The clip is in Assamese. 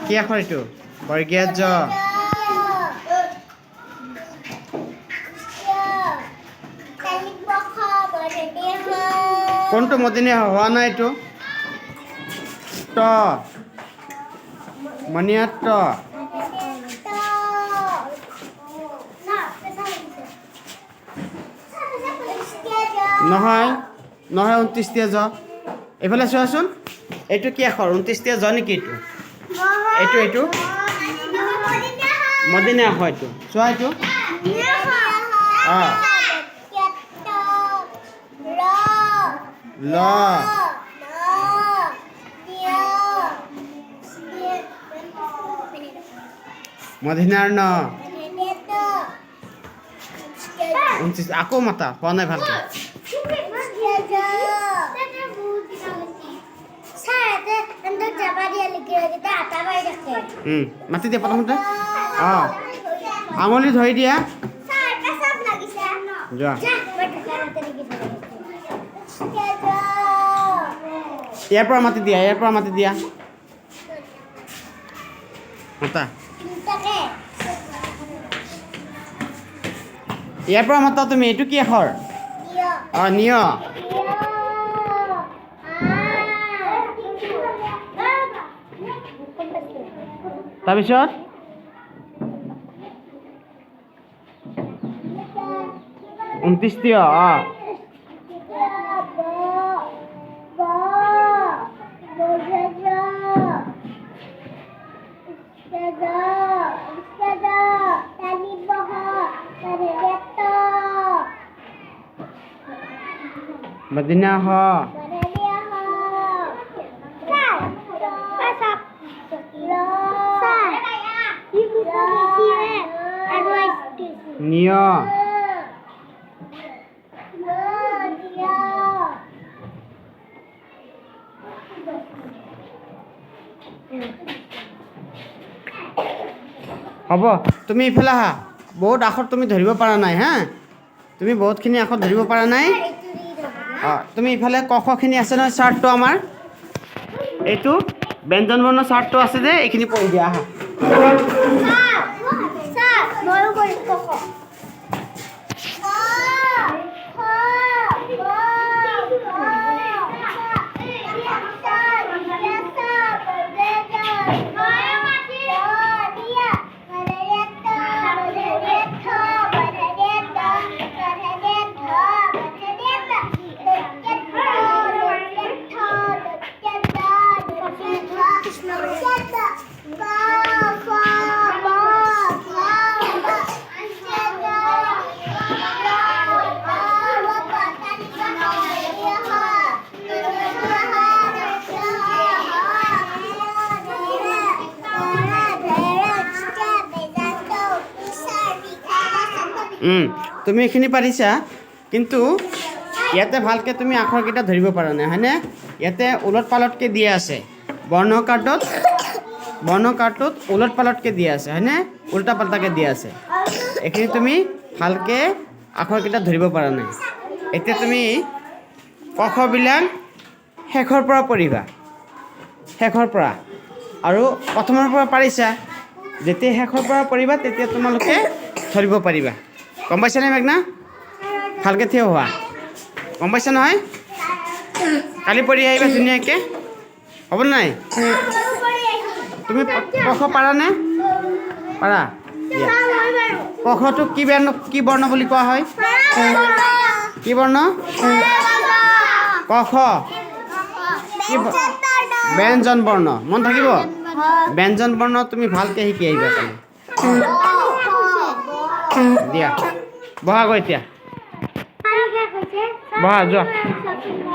কি আখৰ এইটো? বৰ্গীয়া জ। কোনটো মদিনীয়া হোৱা নাই এইটো? ট মনিয়া ট। নহয় নহয় 29টা জ। এইফালে চোৱাচোন, এইটো কি আখৰ? 29টা জ নেকি এইটো? এইটো এইটো মদিনীয়া আখৰ এইটো। চোৱা এইটো ল মদিনাৰ ন। আকৌ মাতা, হোৱা নাই ভালকে। মাতি দিয়া প্ৰথমতে। আঙুলি ধৰি দিয়া। যোৱা ইয়াৰ পৰা মাতি দিয়া, ইয়াৰ পৰা মাতি দিয়া। মাতা ইয়াৰ পৰা মাতা তুমি। এইটো কি আখৰ? নিয়। তাৰপিছত 29টা মদিনা হ। নিয়। হ'ব, তুমি ইফালে আহা। বহুত আখৰ তুমি ধৰিব পৰা নাই হা। তুমি বহুতখিনি আখৰ ধৰিব পৰা নাই। তুমি ইফালে ক খ খিনি আছে নহয়, চাৰ্টটো আমাৰ এইটো ব্যঞ্জন বৰ্ণ চাৰ্টটো আছে যে, এইখিনি পঢ়ি দিয়া। আহা তুমি এইখিনি পাৰিছা, কিন্তু ইয়াতে ভালকৈ তুমি আখৰকেইটা ধৰিব পৰা নাই হয়নে? ইয়াতে ওলট পালটকৈ দিয়া আছে। বৰ্ণ কাৰ্ডটোত ওলট পালটকৈ দিয়া আছে হয়নে? উল্টা পাল্টাকৈ দিয়া আছে। এইখিনি তুমি ভালকৈ আখৰকেইটা ধৰিব পৰা নাই। এতিয়া তুমি ক খবিলাক শেষৰ পৰা পঢ়িবা, শেষৰ পৰা। আৰু প্ৰথমৰ পৰা পাৰিছা, যেতিয়া শেষৰ পৰা পঢ়িবা তেতিয়া তোমালোকে ধৰিব পাৰিবা। গম পাইছানে মেঘনা? ভালকৈ থিয় হোৱা। গম পাইছা নহয়? কালি পঢ়ি আহিবা ধুনীয়াকৈ, হ'ব নাই? তুমি ক খ পাৰানে? পাৰা? ক খটোক কি বৰ্ণ বুলি কোৱা হয়? কি বৰ্ণ? ক খ কি ব্যঞ্জন বৰ্ণ। মন থাকিব? ব্যঞ্জন বৰ্ণ তুমি ভালকৈ শিকি আহিবা কালি। দিয়া বহা গৈ এতিয়া, বহা যোৱা।